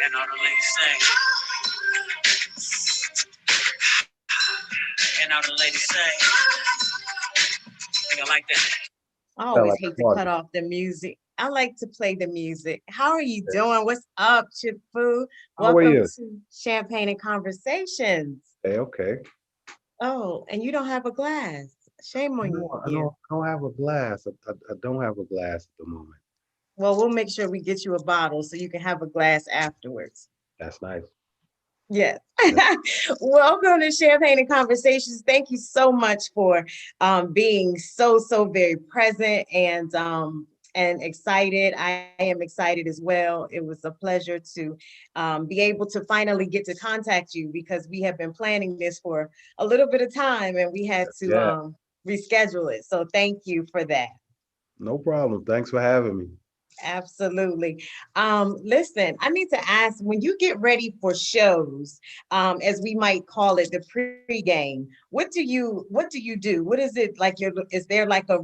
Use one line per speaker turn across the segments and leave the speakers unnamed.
And all the ladies say, and all the ladies say, I think I like that.
I
Sound
always
like
hate
a
to
party.
cut off the music. I like to play the music. How are you doing? What's up, Chip Fu?
How are
Welcome
you?
to Champagne and Conversations.
Okay, okay.
Oh, and you don't have a glass. Shame on you.
I don't have a glass. I don't have a glass at the moment.
Well, we'll make sure we get you a bottle so you can have a glass afterwards.
That's nice.
Yes.
That's
Welcome to Champagne and Conversations. Thank you so much for being so very present and excited. I am excited as well. It was a pleasure to be able to finally get to contact you because we have been planning this for a little bit of time and we had to
yeah,
reschedule it. So thank you for that.
no problem. Thanks for having me.
Absolutely. Listen, I need to ask when you get ready for shows, as we might call it, the pregame. What do you do? What is it like? Is there like a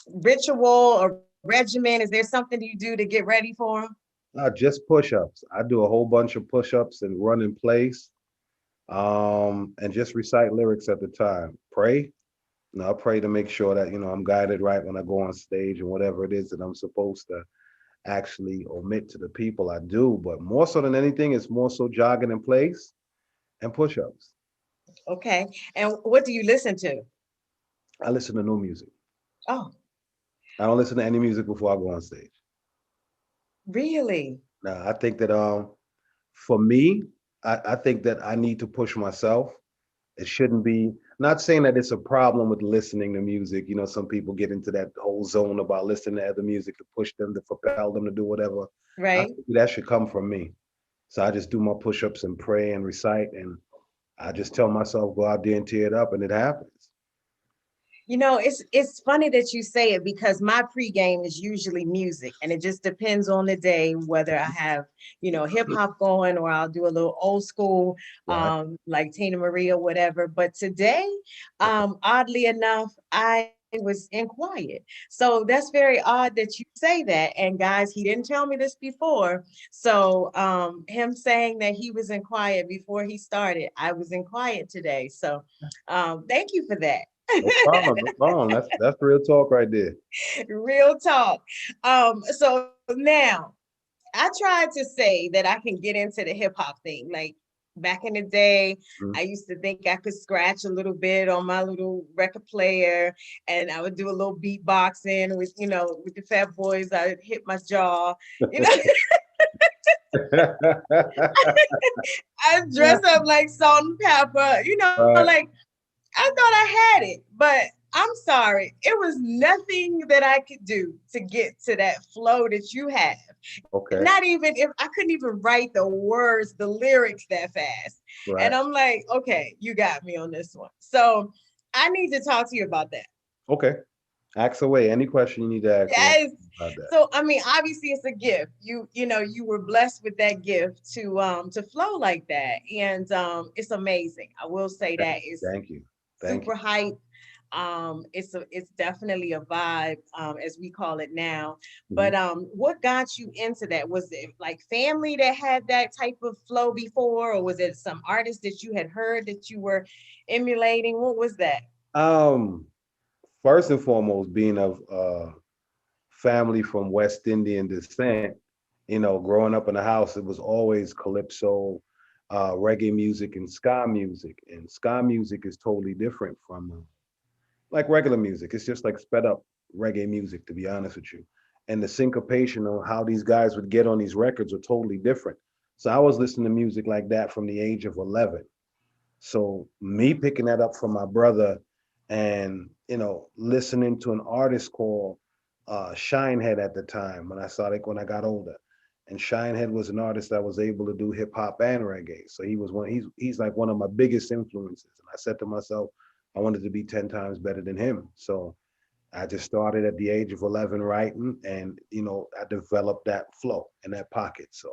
ritual or regimen? Is there something you do to get ready for them?
Just push-ups. I do a whole bunch of push-ups and run in place. And just recite lyrics at the time. Pray. I pray to make sure that I'm guided right when I go on stage and whatever it is that I'm supposed to actually omit to the people I do. But more so than anything, it's more so jogging in place and push-ups.
Okay. And what do you listen to?
I listen to new music.
Oh,
I don't listen to any music before I go on stage.
really?
Now, I think that for me, I think that I need to push myself. It shouldn't be, not saying that it's a problem with listening to music. Some people get into that whole zone about listening to other music to push them, to propel them to do whatever. I
Right.
think that should come from me. So I just do my push-ups and pray and recite, and I just tell myself, go out there and tear it up, and it happens.
It's funny that you say it because my pregame is usually music, and it just depends on the day whether I have, hip hop going or I'll do a little old school,
Right.
like Tina Marie or whatever. But today,
Okay.
oddly enough, I was in quiet. So that's very odd that you say that. And guys, he didn't tell me this before. So him saying that he was in quiet before he started, I was in quiet today. So thank you for that.
No problem. No problem. That's real talk right there.
Real talk. So now I tried to say that I can get into the hip hop thing. Like back in the day, I
Mhm.
used to think I could scratch a little bit on my little record player and I would do a little beatboxing with, with the Fat Boys. I would hit my jaw, you know, I dress up like Salt and Pepper, like
Right.
I thought I had it, but I'm sorry. It was nothing that I could do to get to that flow that you have.
Okay.
Not even if I couldn't even write the words, the lyrics that fast. And
Right.
I'm like, okay, you got me on this one. So I need to talk to you about that.
Okay. Ask away. Any question you need to ask me
Yes.
about that.
So I mean, obviously it's a gift. You were blessed with that gift to flow like that. And it's amazing. I will say
Thank
that it's
thank you. Thank you.
super hype. It's definitely a vibe, as we call it now.
Mhm.
But what got you into that? Was it like family that had that type of flow before, or was it some artist that you had heard that you were emulating? What was that?
Um, First and foremost, being of family from West Indian descent, growing up in the house, it was always calypso, reggae music, and ska music. And ska music is totally different from like regular music. It's just like sped up reggae music, to be honest with you. And the syncopation of how these guys would get on these records are totally different. So I was listening to music like that from the age of 11. So me picking that up from my brother and, listening to an artist called Shinehead at the time when I saw it when I got older. And Shinehead was an artist that was able to do hip hop and reggae. So he's like one of my biggest influences. And I said to myself, I wanted to be 10 times better than him. So I just started at the age of 11 writing and, I developed that flow and that pocket. So,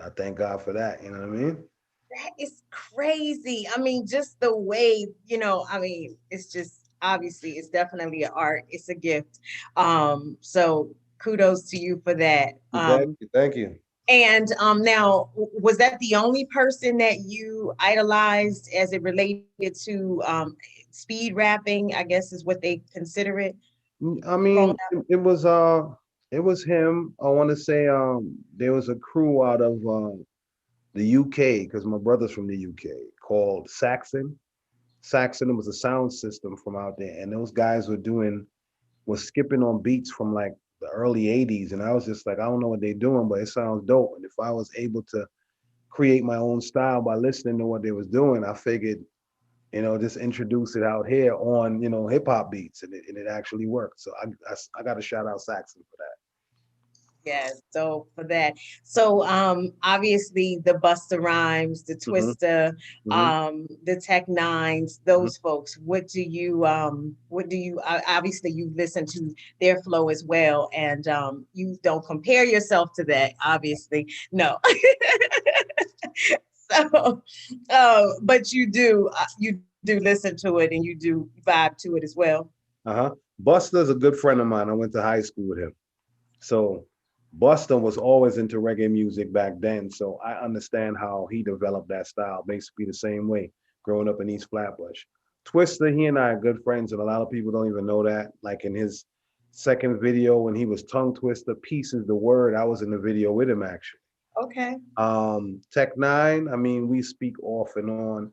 I thank God for that. You know what I mean?
That is crazy. I mean, just the way, I mean, it's just obviously it's definitely an art. It's a gift. So kudos to you for that.
Thank you. Thank you.
And now, was that the only person that you idolized as it related to speed rapping? I guess is what they consider it.
I
Growing
mean, it was him. I want to say there was a crew out of the UK because my brother's from the UK called Saxon. Saxon was a sound system from out there, and those guys was skipping on beats from like the early 80s. And I was just like, I don't know what they're doing, but it sounds dope. And if I was able to create my own style by listening to what they was doing, I figured, just introduce it out here on, hip hop beats, and it actually worked. So I got to shout out Saxon for that.
Yes, so for that. So obviously the Busta Rhymes, the
Hmm.
Twister,
Hmm.
the Tech Nines,
Hmm.
those folks, obviously you listen to their flow as well, and you don't compare yourself to that, obviously. No. So but you do listen to it and you do vibe to it as well.
Uh-huh. Buster's a good friend of mine. I went to high school with him. So Buster was always into reggae music back then. So I understand how he developed that style, basically the same way, growing up in East Flatbush. Twister, he and I are good friends, and a lot of people don't even know that. Like in his second video, when he was tongue twister, peace is the word. I was in the video with him actually.
Okay.
Tech Nine, I mean, we speak off and on,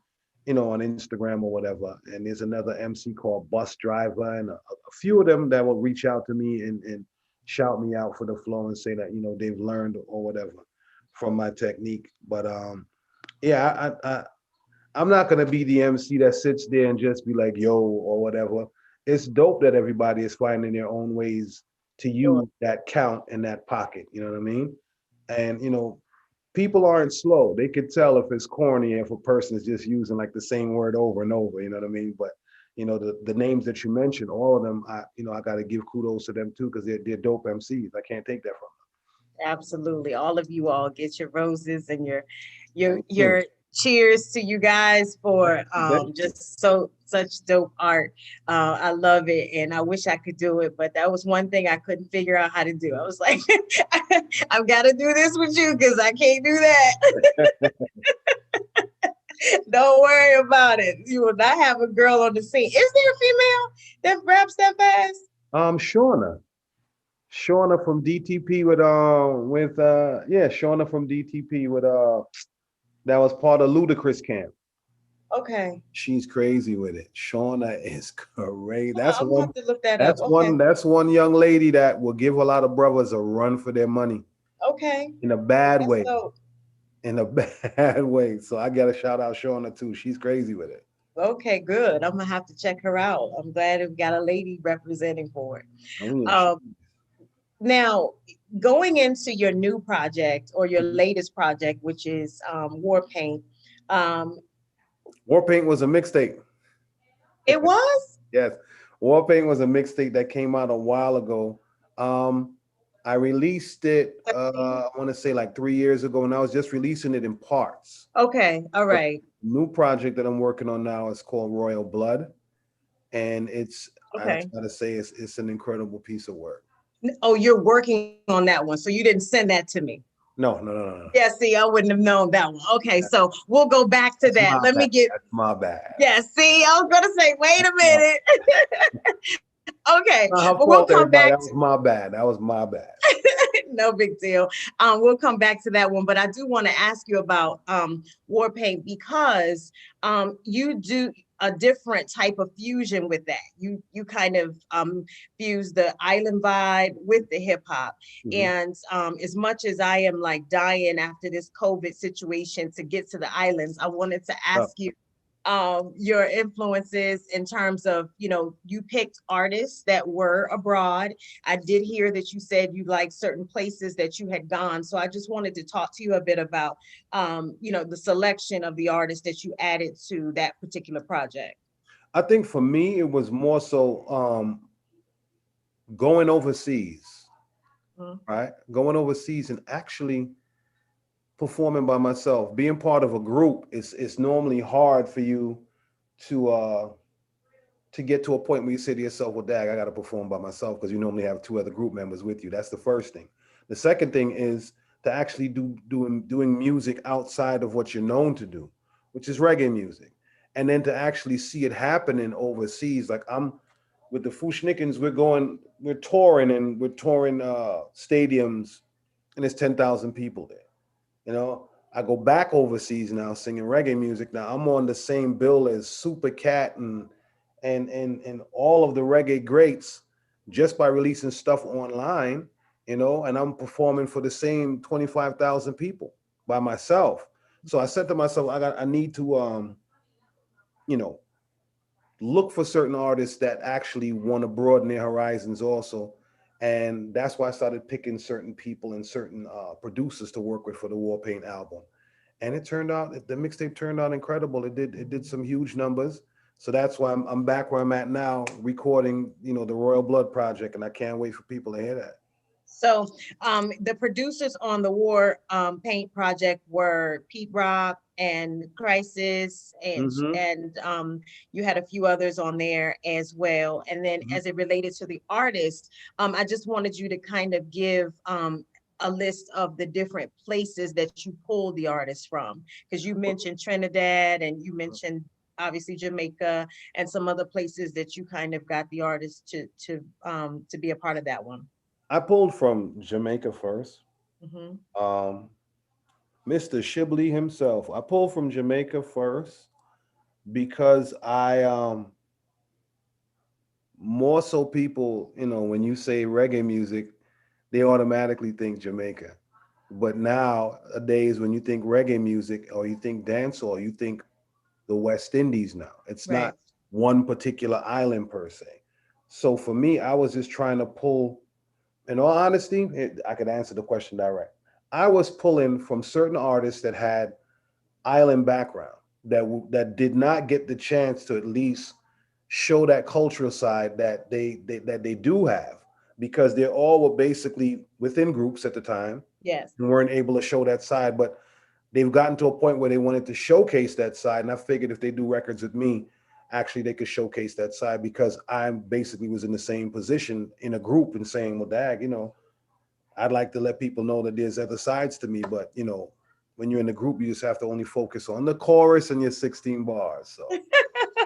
on Instagram or whatever. And there's another MC called Bus Driver, and a few of them that will reach out to me and shout me out for the flow and say that, they've learned or whatever from my technique. But yeah, I'm not gonna be the MC that sits there and just be like, yo, or whatever. It's dope that everybody is finding their own ways to
Sure.
use that count in that pocket. You know what I mean? And people aren't slow. They could tell if it's corny if a person is just using like the same word over and over. You know what I mean? But the names that you mentioned, all of them, I got to give kudos to them too because they're dope MCs. I can't take that from
Absolutely. All of you all get your roses and
them. Thank you.
your cheers to you guys for
Thank you.
just such dope art. I love it and I wish I could do it, but that was one thing I couldn't figure out how to do. I was like, I've got to do this with you because I can't do that. Don't worry about it. You will not have a girl on the scene. Is there a female that raps that fast?
Shauna. Shauna from DTP yeah, Shauna from DTP that was part of Ludacris camp.
Okay.
She's crazy with it. Shauna is crazy.
I'm gonna have to look that up. Okay.
That's one young lady that will give a lot of brothers a run for their money
Okay.
in a bad
That's
way.
dope.
In a bad way. So I gotta shout out Shauna too. She's crazy with it.
Okay, good. I'm gonna have to check her out. I'm glad we've got a lady representing for it.
Oh yeah.
Um, now, going into your new project or your latest project, which is War Paint, um,
Warpaint was a mixtape.
it was
Yes. Warpaint was a mixtape that came out a while ago. Um, I released it, I want to say like 3 years ago, and I was just releasing it in parts.
okay. All
The
right.
new project that I'm working on now is called Royal Blood, and I
Okay.
gotta say, it's an incredible piece of work.
Oh, you're working on that one, so you didn't send that to me.
No, no, no, no, no.
Yeah, see, I wouldn't have known that one. Okay, so we'll go back to
That's
that.
my
Let
bad.
me get,
That's my bad.
yeah, see, I was gonna say, wait a
No,
minute. Okay,
not her
but we'll
fault,
come
everybody.
back
That was my bad. That was my bad.
no big deal. We'll come back to that one, but I do want to ask you about war paint because you do a different type of fusion with that. You kind of fuse the island vibe with the hip hop.
Mhm.
And as much as I am like dying after this COVID situation to get to the islands, I wanted to
Oh,
ask you your influences in terms of, you picked artists that were abroad. I did hear that you said you liked certain places that you had gone. So I just wanted to talk to you a bit about, the selection of the artists that you added to that particular project.
I think for me, it was more so going overseas,
Mhm.
right? Going overseas and actually performing by myself. Being part of a group is it's normally hard for you to uh to get to a point where you say to yourself, well, dag, I got to perform by myself because you normally have two other group members with you. That's the first thing. The second thing is to actually doing music outside of what you're known to do, which is reggae music, and then to actually see it happening overseas. Like I'm with the Fushnikins, we're touring, and we're touring stadiums, and there's 10,000 people there. You know, I go back overseas now singing reggae music. Now I'm on the same bill as Super Cat and all of the reggae greats just by releasing stuff online, you know, and I'm performing for the same 25,000 people by myself. So I said to myself, I need to you know, look for certain artists that actually want to broaden their horizons also. And that's why I started picking certain people and certain producers to work with for the War Paint album. And it turned out, the mixtape turned out incredible. It did some huge numbers. So that's why I'm back where I'm at now, recording, you know, the Royal Blood Project, and I can't wait for people to hear that.
So the producers on the War Paint project were Pete Rock and Crisis,
Mm-hmm.
you had a few others on there as well. And then
Mm-hmm.
as it related to the artists, I just wanted you to kind of give a list of the different places that you pulled the artists from, because you mentioned Trinidad and you mentioned obviously Jamaica and some other places that you kind of got the artists to be a part of that one.
I pulled from Jamaica first.
Mhm.
Um, Mr. Shibley himself. I pulled from Jamaica first because I more so people, you know, when you say reggae music, they automatically think Jamaica. But nowadays, when you think reggae music or you think dancehall, you think the West Indies now. It's
Right.
not one particular island per se. So for me, I was just trying to pull, in all honesty, I could answer the question direct. I was pulling from certain artists that had island background that did not get the chance to at least show that cultural side that they do have, because they all were basically within groups at the time
Yes.
and weren't able to show that side, but they've gotten to a point where they wanted to showcase that side, and I figured if they do records with me, actually they could showcase that side, because I basically was in the same position in a group and saying, well, dag, you know, I'd like to let people know that there's other sides to me, but you know, when you're in a group, you just have to only focus on the chorus and your 16 bars. So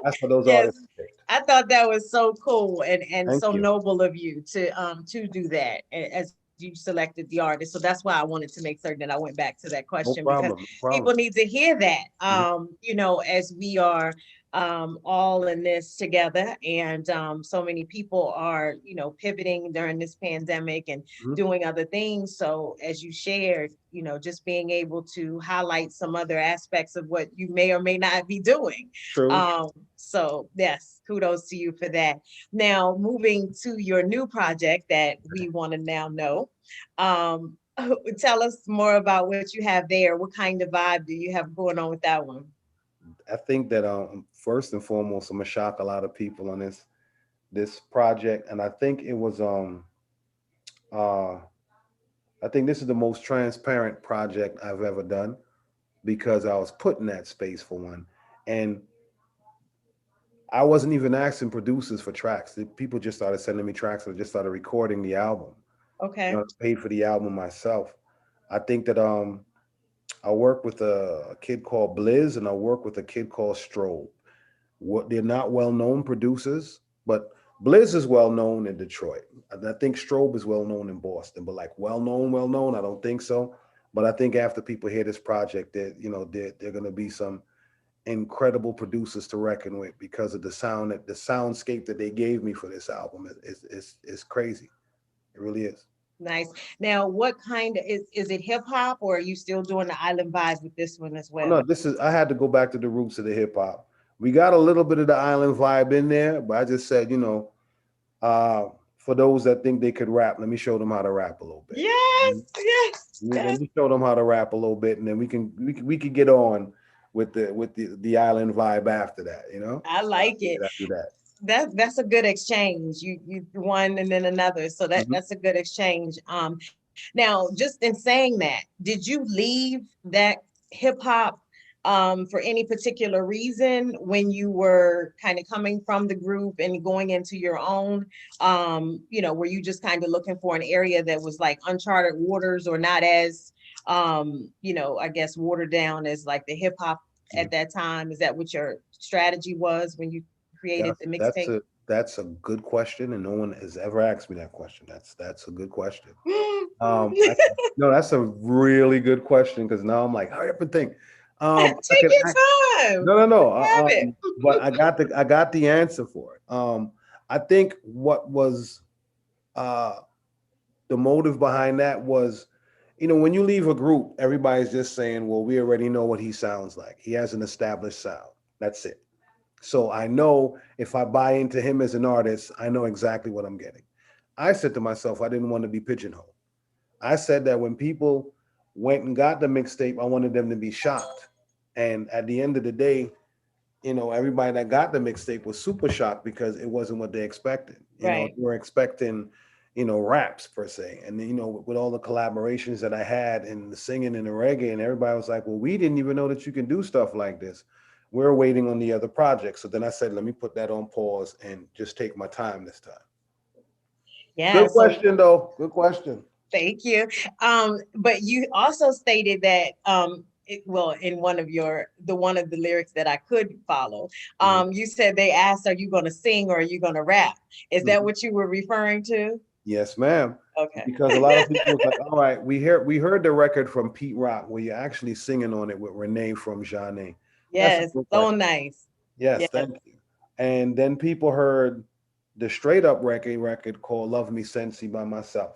that's what those
Yes.
artists picked.
I thought that was so cool and
Thank
so
you.
noble of you to do that as you selected the artist. So that's why I wanted to make certain that I went back to that question,
No
because
problem. No
people
problem.
need to hear that.
Mhm.
You know, as we are all in this together, and so many people are, you know, pivoting during this pandemic and
Mhm.
doing other things. So as you shared, you know, just being able to highlight some other aspects of what you may or may not be doing.
True.
So yes, kudos to you for that. Now, moving to your new project that we want to now know, um, tell us more about what you have there. What kind of vibe do you have going on with that one?
I think that first and foremost, I'm gonna shock a lot of people on this project, and I think it was uh I think this is the most transparent project I've ever done, because I was put in that space for one, and I wasn't even asking producers for tracks. People just started sending me tracks, and I just started recording the album. You
Okay.
know, I paid for the album myself. I think that I work with a kid called Blizz, and I work with a kid called Strobe. What, they're not well known producers, but Blizz is well known in Detroit. And I think Strobe is well known in Boston, but like well known, I don't think so. But I think after people hear this project, that you know they're going to be some incredible producers to reckon with, because of the soundscape that they gave me for this album is crazy. It really is.
Nice. Now, what kind of is it hip hop, or are you still doing the island vibes with this one as
Oh, no,
well?
this is I had to go back to the roots of the hip hop. We got a little bit of the island vibe in there, but I just said, you know, uh, for those that think they could rap, let me show them how to rap a little bit.
Yes,
Mhm.
yes,
Let
yes.
me show them how to rap a little bit, and then we can get on with the island vibe after that. You know,
I
so I
like it.
figured I'd do that.
That's a good exchange. You one and then another. So
Mhm.
that's a good exchange. Now, just in saying that, did you leave that hip hop for any particular reason when you were kind of coming from the group and going into your own? You know, were you just kind of looking for an area that was like uncharted waters or not as you know, I guess watered down as like the hip hop at that time? Is that what your strategy was when you created the
That's
mixtape?
that's a that's a good question, and no one has ever asked me that question. That's a good question. I no, that's a really good question because now I'm like, hurry up and think. I
Take
can
your time.
no, no, no.
Have it.
But I got the answer for it. I think what was uh the motive behind that was, when you leave a group, everybody's just saying, well, we already know what he sounds like. He has an established sound. That's it. So I know if I buy into him as an artist, I know exactly what I'm getting. I said to myself, I didn't want to be pigeonholed. I said that when people went and got the mixtape, I wanted them to be shocked. And at the end of the day, everybody that got the mixtape was super shocked because it wasn't what they expected.
Right.
They were expecting, raps per se. And then, with all the collaborations that I had and the singing and the reggae, and everybody was like, well, we didn't even know that you can do stuff like this. We're waiting on the other project. So then I said, let me put that on pause and just take my time this time.
Yeah.
Good
So
question, though. Good question.
thank you. But you also stated that well, in one of the lyrics that I could follow,
Mhm.
you said they asked, "Are you going to sing or are you going to rap?" Is that
Mhm.
what you were referring to?
Yes, ma'am.
Okay.
Because a lot of people was like, all right, we heard the record from Pete Rock where you're actually singing on it with Renee from Jeanne. That's a
Yes.
good
So
record.
nice.
Yes,
Yes.
thank you. And then people heard the straight up record called Love Me Sensi by myself.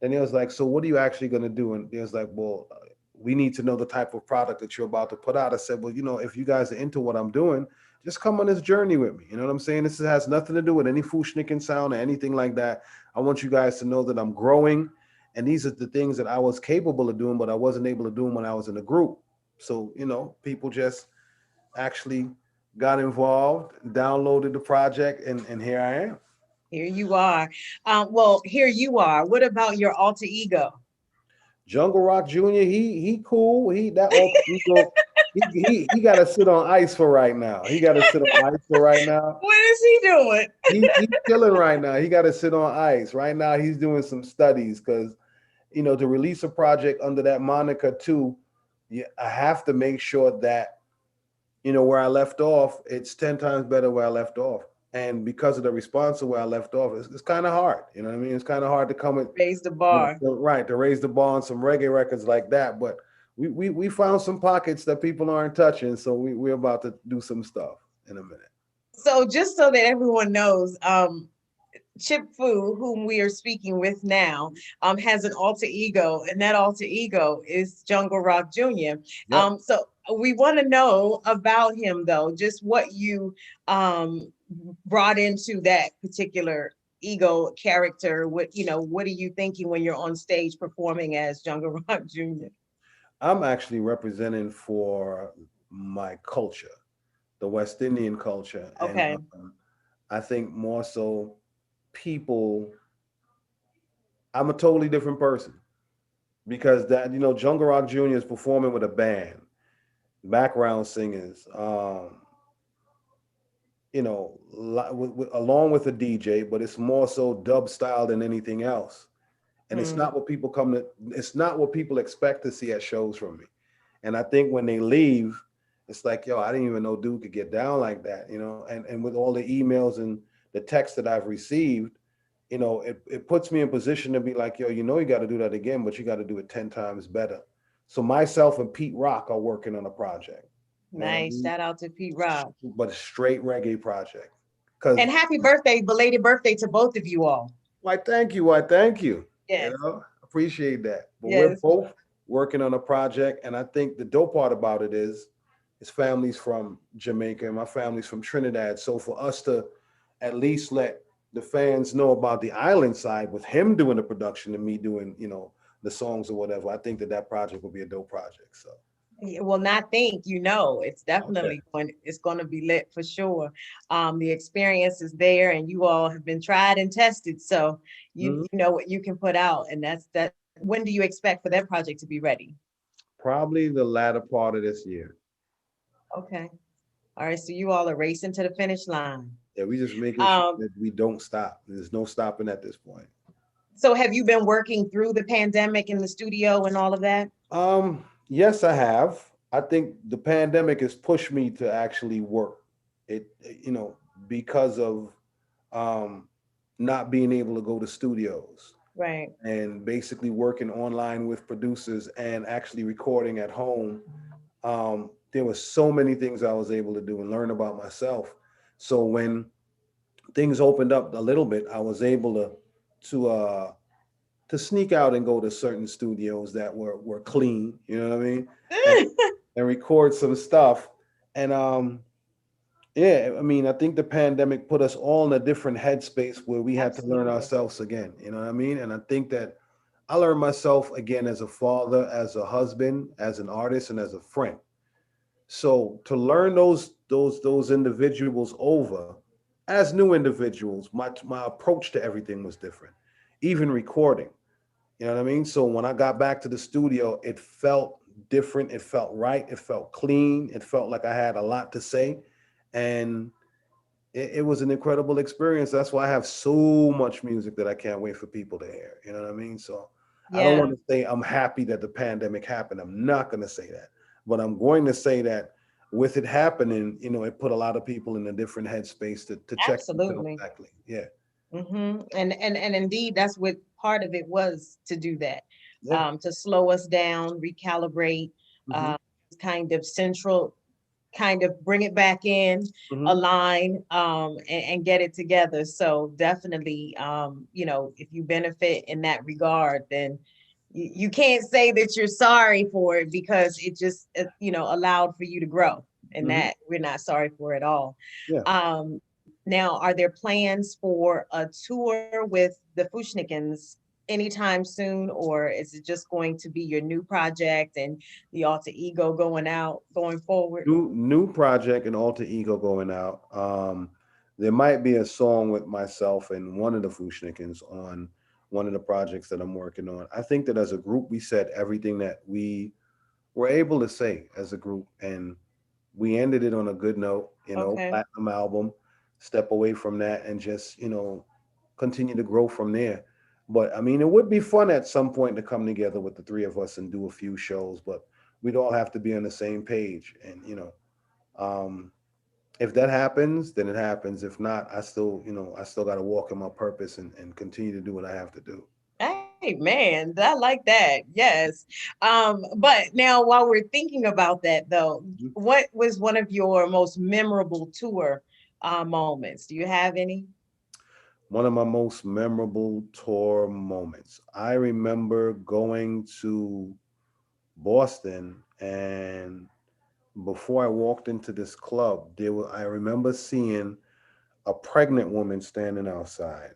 Then it was like, so what are you actually going to do? And it was like, well, we need to know the type of product that you're about to put out. I said, well, if you guys are into what I'm doing, just come on this journey with me. You know what I'm saying? This has nothing to do with any Fushnikin sound or anything like that. I want you guys to know that I'm growing. And these are the things that I was capable of doing, but I wasn't able to do them when I was in a group. So, people just actually got involved, downloaded the project, and here I am.
Here you are. Well, here you are. What about your alter ego?
Jungle Rock Jr. He cool. He that alter ego. He got to sit on ice for right now. He got to sit on ice for right now.
What is he doing?
He's chilling right now. He got to sit on ice right now. He's doing some studies because to release a project under that moniker too. Yeah, I have to make sure that where I left off, it's 10 times better where I left off. And because of the response to where I left off, it's kind of hard. You know what I mean? It's kind of hard to come with,
Raise the bar.
right, to raise the bar on some reggae records like that. But we found some pockets that people aren't touching. So we're about to do some stuff in a minute.
So just so that everyone knows, Chip Fu, whom we are speaking with now, has an alter ego, and that alter ego is Jungle Rock Jr.
Yep.
So we want to know about him, though, just what you um, brought into that particular ego character. What are you thinking when you're on stage performing as Jungle Rock Jr.?
I'm actually representing for my culture, the West Indian culture. And
Okay.
I think more so people, I'm a totally different person because Jungle Rock Jr. is performing with a band, background singers, along with a DJ, but it's more so dub style than anything else. And it's
Mm.
not what people it's not what people expect to see at shows from me. And I think when they leave, it's like, yo, I didn't even know dude could get down like that, and with all the emails and the texts that I've received, it puts me in position to be like, yo, you got to do that again, but you got to do it 10 times better. So myself and Pete Rock are working on a project. You know what I
Nice.
mean?
Shout out to Pete Rock.
But a straight reggae project.
And
Because
happy birthday, belated birthday to both of you all.
why, thank you. Why, thank you.
Yes.
Appreciate that. But we're
Yes.
both working on a project. And I think the dope part about it is his family's from Jamaica and my family's from Trinidad. So for us to at least let the fans know about the island side with him doing the production and me doing, the songs or whatever, I think that project will be a dope project. So.
Well, not think, it's
Okay.
definitely it's going to be lit for sure. The experience is there and you all have been tried and tested. So
Mhm.
you know what you can put out. And that's that. When do you expect for that project to be ready?
Probably the latter part of this year.
Okay. All right. So you all are racing to the finish line.
Yeah, we just making sure
Um,
that we don't stop. There's no stopping at this point.
So have you been working through the pandemic in the studio and all of that?
Yes, I have. I think the pandemic has pushed me to actually work. It, because of um, not being able to go to studios
Right.
and basically working online with producers and actually recording at home. There were so many things I was able to do and learn about myself. So when things opened up a little bit, I was able to uh, to sneak out and go to certain studios that were clean. You know what I mean? And and record some stuff. And yeah, I mean, I think the pandemic put us all in a different headspace where we had to learn
Absolutely.
ourselves again. You know what I mean? And I think that I learned myself again as a father, as a husband, as an artist, and as a friend. So to learn those individuals over as new individuals, my approach to everything was different. Even recording. You know what I mean? So when I got back to the studio, it felt different. It felt right. It felt clean. It felt like I had a lot to say. And it was an incredible experience. That's why I have so much music that I can't wait for people to hear. You know what I mean? So I don't
Yeah,
want to say I'm happy that the pandemic happened. I'm not going to say that. But I'm going to say that with it happening, it put a lot of people in a different headspace to check themselves
absolutely.
exactly. Yeah.
And indeed, that's what part of it was, to do that,
Yeah.
to slow us down, recalibrate,
Hmm.
uh, kind of central, kind of bring it back in,
Hmm.
align, and get it together. So definitely, if you benefit in that regard, then you can't say that you're sorry for it, because it just, allowed for you to grow, and
Hmm.
that we're not sorry for at all.
Yeah.
Now, are there plans for a tour with the Fushnikins anytime soon, or is it just going to be your new project and the alter ego going forward?
New project and alter ego going out. There might be a song with myself and one of the Fushnikins on one of the projects that I'm working on. I think that as a group, we said everything that we were able to say as a group, and we ended it on a good note.
Okay.
Platinum album. Step away from that and just continue to grow from there. But I mean, it would be fun at some point to come together with the three of us and do a few shows, but we'd all have to be on the same page. And um, if that happens, then it happens. If not, I still got to walk in my purpose and continue to do what I have to do.
Hey man, I like that. Yes. But now, while we're thinking about that though,
Mhm.
what was one of your most memorable tour moments? Do you have any?
One of my most memorable tour moments. I remember going to Boston, and before I walked into this club, I remember seeing a pregnant woman standing outside.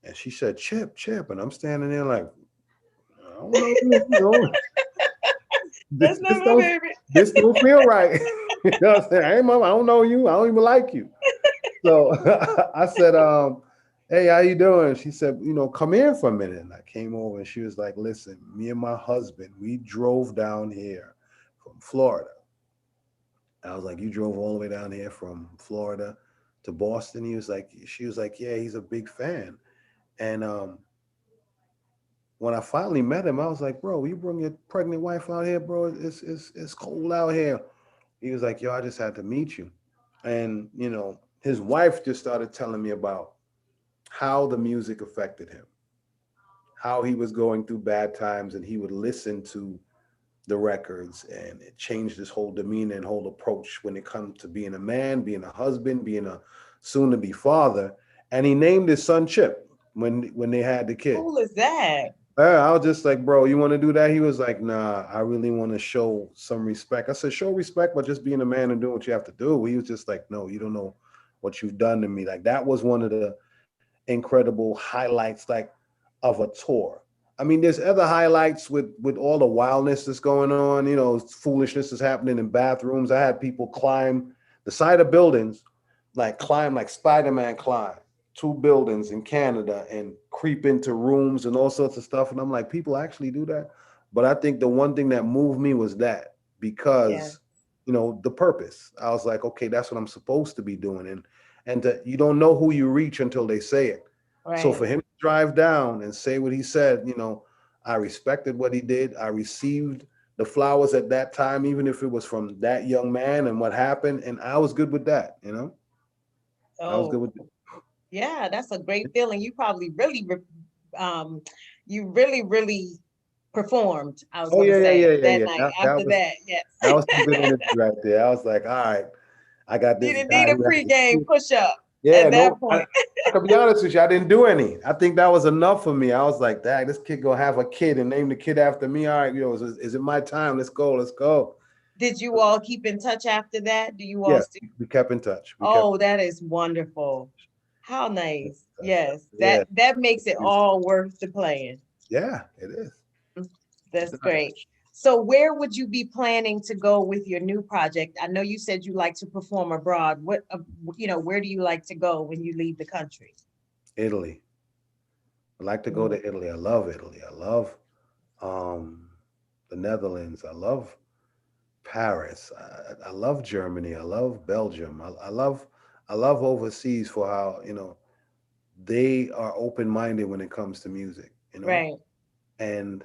And she said, Chip, Chip. And I'm standing there like, I don't know you,
That's
this
not
this
my
don't
baby.
this don't feel right. You know what I'm saying? Hey mom, I don't know you. I don't even like you. So I said, hey, how you doing? She said, come here for a minute. And I came over and she was like, listen, me and my husband, we drove down here from Florida. I was like, you drove all the way down here from Florida to Boston? She was like, yeah, he's a big fan. And when I finally met him, I was like, bro, you bring your pregnant wife out here, bro. It's cold out here. He was like, yo, I just had to meet you. And, his wife just started telling me about how the music affected him, how he was going through bad times, and he would listen to the records, and it changed his whole demeanor and whole approach when it comes to being a man, being a husband, being a soon to be father. And he named his son Chip when they had the kid.
Cool is that?
Yeah, I was just like, bro, you want to do that? He was like, nah, I really want to show some respect. I said, show respect, but just being a man and doing what you have to do. He was just like, no, you don't know what you've done to me. Like that was one of the incredible highlights, like of a tour. I mean, there's other highlights with all the wildness that's going on. Foolishness is happening in bathrooms. I had people climb the side of buildings, like climb like Spider-Man climb 2 buildings in Canada and creep into rooms and all sorts of stuff. And I'm like, people actually do that. But I think the one thing that moved me was that
Yeah.
because the purpose. I was like, okay, that's what I'm supposed to be doing. And you don't know who you reach until they say it. So for
Right.
him to drive down and say what he said, I respected what he did. I received the flowers at that time, even if it was from that young man and what happened. And I was good with that. I was good
Oh,
with it.
yeah, that's a great feeling. You probably really, um, you really performed, I was
Oh
gonna
yeah, yeah,
say,
yeah, yeah,
that
yeah.
night
That
after
was
that. Yes.
that was some good energy right there. I was like, all right, I got
You
this
didn't
guy
need a
who
pregame push up
yeah,
at
no,
that point.
I could be honest with you, I didn't do any. I think that was enough for me. I was like, dang, this kid gonna have a kid and name the kid after me. All right, is it my time? Let's go, let's go.
Did you all keep in touch after that? Do you all
Yeah,
still?
we kept in touch. We kept
Oh, that is wonderful. How
in
nice.
touch.
Yes,
Yeah,
that makes it all worth the playing.
yeah, it is. It
That's
does.
great. So where would you be planning to go with your new project? I know you said you like to perform abroad. Where do you like to go when you leave the country?
Italy. I like to go
Mm,
to Italy. I love Italy. I love um the Netherlands. I love Paris. I love Germany. I love Belgium. I love overseas for how, they are open-minded when it comes to music.
right.
And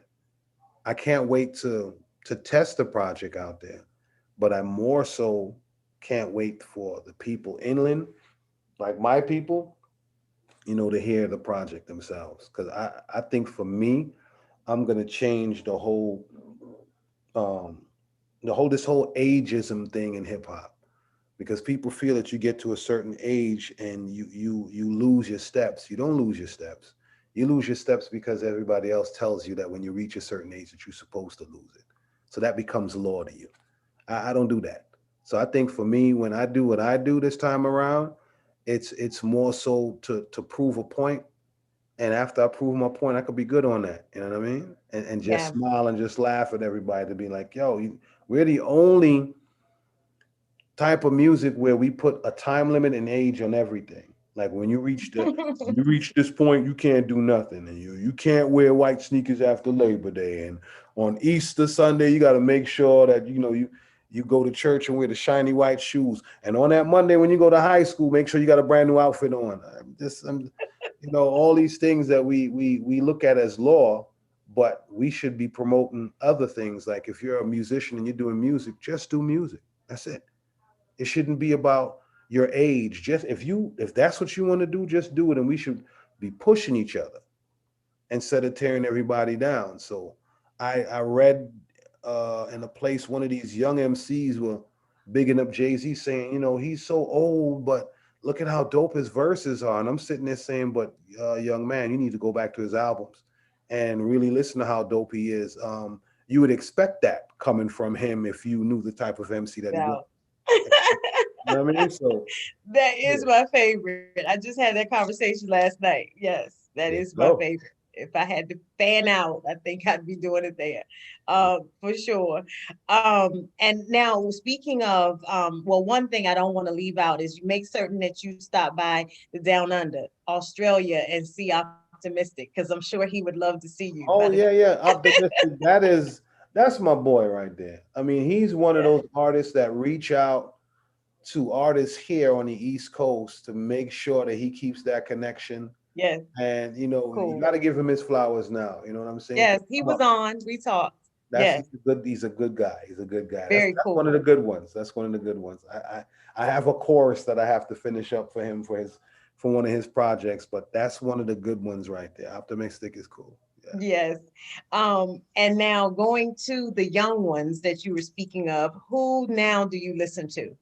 I can't wait to test the project out there. But I more so can't wait for the people inland, like my people, to hear the project themselves. Because I think for me, I'm gonna change um this whole ageism thing in hip hop, because people feel that you get to a certain age and you lose your steps. You don't lose your steps. You lose your steps because everybody else tells you that when you reach a certain age that you're supposed to lose it. So that becomes law to you. I don't do that. So I think for me, when I do what I do this time around, it's more so to prove a point. And after I prove my point, I could be good on that. You know what I mean? And just
Yeah.
smile and just laugh at everybody to be like, yo, we're the only type of music where we put a time limit and age on everything. Like when you reach this point, you can't do nothing, and you can't wear white sneakers after Labor Day, and on Easter Sunday you got to make sure that you go to church and wear the shiny white shoes, and on that Monday when you go to high school, make sure you got a brand new outfit on. All these things that we look at as law, but we should be promoting other things. Like if you're a musician and you're doing music, just do music. That's it. It shouldn't be about your age. Just if that's what you want to do, just do it. And we should be pushing each other instead of tearing everybody down. So I read in a place one of these young MCs were bigging up Jay-Z, saying, he's so old, but look at how dope his verses are. And I'm sitting there saying, but young man, you need to go back to his albums and really listen to how dope he is. You would expect that coming from him if you knew the type of MC that he was.
No.
You know what I mean? So
That
yeah,
is my favorite. I just had that conversation last night. Yes, that
there
is
you
my
go.
favorite. If I had to fan out, I think I'd be doing it there, for sure. And now speaking of, well, one thing I don't want to leave out is you make certain that you stop by the Down Under, Australia, and see Optimistic, because I'm sure he would love to see you. By
Oh
the
yeah, yeah. Optimistic. That's my boy right there. I mean, he's one of
yeah,
those artists that reach out to artists here on the East Coast to make sure that he keeps that connection.
yes,
And you
cool.
got to give him his flowers now. You know what I'm saying? 'Cause
Yes, he was on. We talked.
that's
Yes,
he's a good guy. He's a good guy. That's
very
that's one of
cool.
the good ones. That's one of the good ones. I have a chorus that I have to finish up for him for one of his projects, but that's one of the good ones right there. Optimistic is cool. Yeah.
Yes. And now going to the young ones that you were speaking of, who now do you listen to?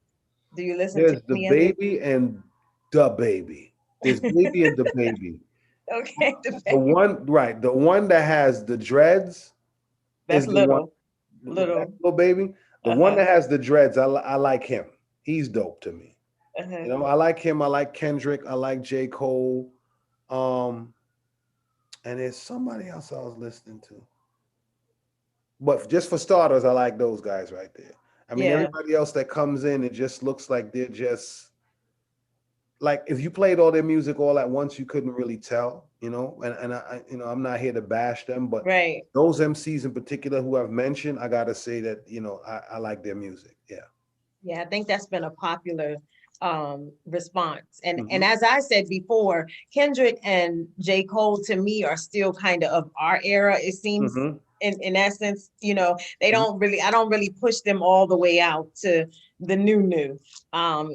Do you listen to
There's the
any of them?
baby and the baby. There's baby and the baby.
Okay,
The one, right, the one that has the dreads is
that's
the one.
little,
That's
little.
little baby. The one
Uh-huh.
that has the dreads, I like him. He's dope to me.
Uh-huh.
I like him. I like Kendrick. I like J. Cole. Um, and there's somebody else I was listening to. But just for starters, I like those guys right there. I mean,
Yeah.
everybody else that comes in, it just looks like they're just like if you played all their music all at once, you couldn't really tell. And I'm not here to bash them, but
Right.
those MCs in particular who I've mentioned, I gotta say that I like their music. Yeah.
Yeah, I think that's been a popular response. And as I said before, Kendrick and J. Cole to me are still kind of our era, it seems. In essence, you know, I don't really push them all the way out to the new,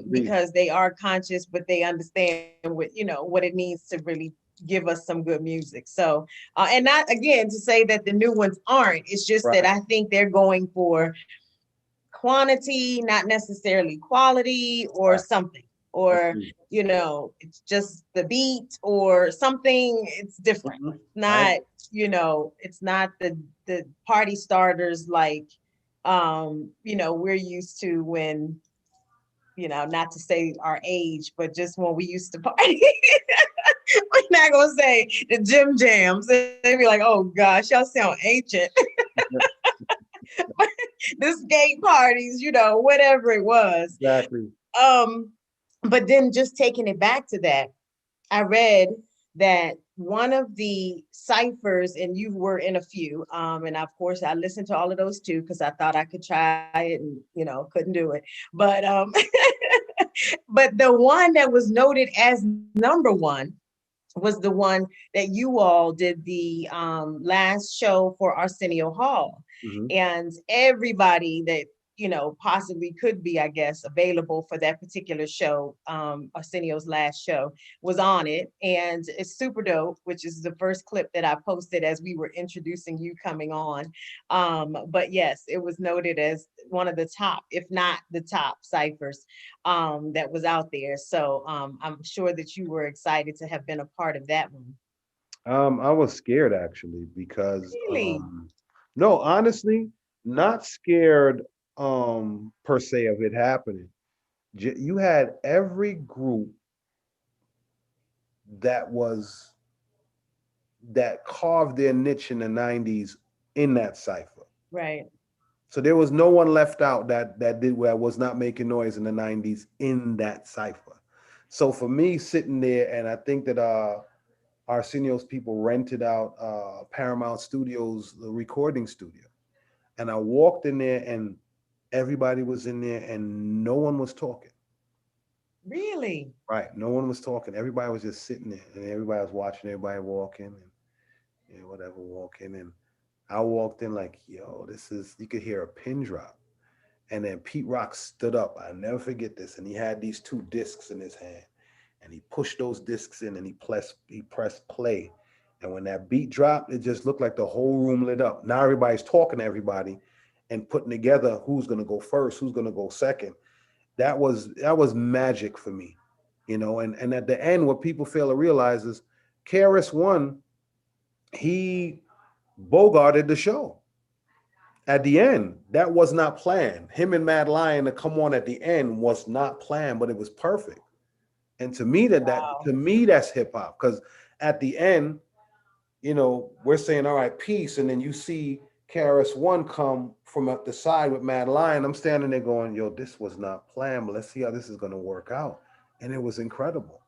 because they are conscious, but they understand what, you know, what it means to really give us some good music. So, and not again to say that the new ones aren't, it's just that I think they're going for quantity, not necessarily quality or something, or, you know, it's just the beat or something, it's different. Not, you know, it's not the party starters like, you know, we're used to when, you know, not to say our age, but just when we used to party. We're not gonna say the gym jams. They'd be like, oh gosh, y'all sound ancient. The skate parties, you know, whatever it was.
Exactly.
But then just taking it back to that, I read that one of the ciphers, and you were in a few, and of course I listened to all of those too, because I thought I could try it and, you know, couldn't do it. But but the one that was noted as number one was the one that you all did the last show for Arsenio Hall. And everybody that, you know, possibly could be, I guess, available for that particular show, Arsenio's last show, was on it. And it's super dope, which is the first clip that I posted as we were introducing you coming on. But yes, it was noted as one of the top, if not the top ciphers that was out there. So I'm sure that you were excited to have been a part of that one.
I was scared actually because
Really?
no, honestly, not scared per se of it happening. You had every group that was that carved their niche in the 90s in that cipher.
Right.
So there was no one left out that was not making noise in the 90s in that cipher. So for me sitting there, and I think that Arsenio's people rented out Paramount Studios, the recording studio. And I walked in there and everybody was in there and no one was talking.
Really?
Right. No one was talking. Everybody was just sitting there and everybody was watching everybody walk in and whatever walk in. And I walked in like, yo, this is, you could hear a pin drop. And then Pete Rock stood up. I'll never forget this. And he had these two discs in his hand. And he pushed those discs in and he pressed play. And when that beat dropped, it just looked like the whole room lit up. Now everybody's talking to everybody and putting together who's gonna go first, who's gonna go second. That was magic for me, you know. And at the end, what people fail to realize is KRS-One, he bogarted the show. At the end, that was not planned. Him and Mad Lion to come on at the end was not planned, but it was perfect. And to me, that's hip hop. Because at the end, you know, we're saying, all right, peace. And then you see KRS-One come from up the side with Mad Lion. I'm standing there going, yo, this was not planned, but let's see how this is going to work out. And it was incredible.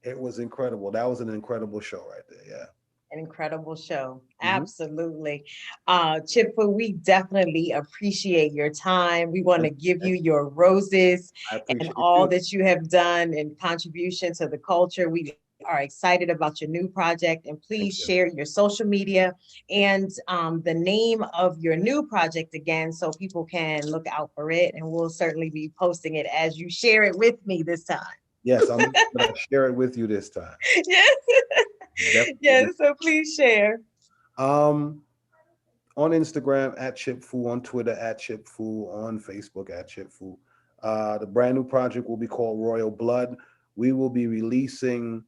It was incredible. That was an incredible show right there. Yeah.
An incredible show. Absolutely. Chippa, we definitely appreciate your time. We want to give you your roses and all that you have done in contribution to the culture. We are excited about your new project, and please share your social media and the name of your new project again so people can look out for it, and we'll certainly be posting it as you share it with me this time.
Yes, I'm going to share it with you this time.
Yes. Yes, so please share.
On Instagram at ChipFoo, on Twitter at ChipFoo, on Facebook at ChipFoo. The brand new project will be called Royal Blood. We will be releasing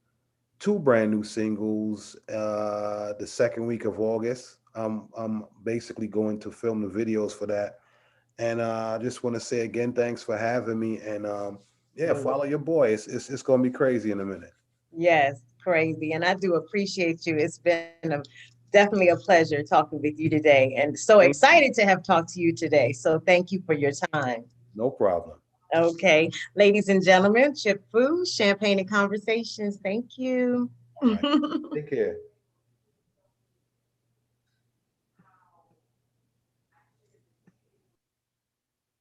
2 brand new singles the second week of August. I'm basically going to film the videos for that. And I just want to say again, thanks for having me. And follow your boy. It's going to be crazy in a minute.
Yes, crazy. And I do appreciate you. It's been definitely a pleasure talking with you today, and so excited to have talked to you today. So thank you for your time.
No problem.
Okay. Ladies and gentlemen, Chip Fu, Champagne and Conversations. Thank you.
All right. Take care.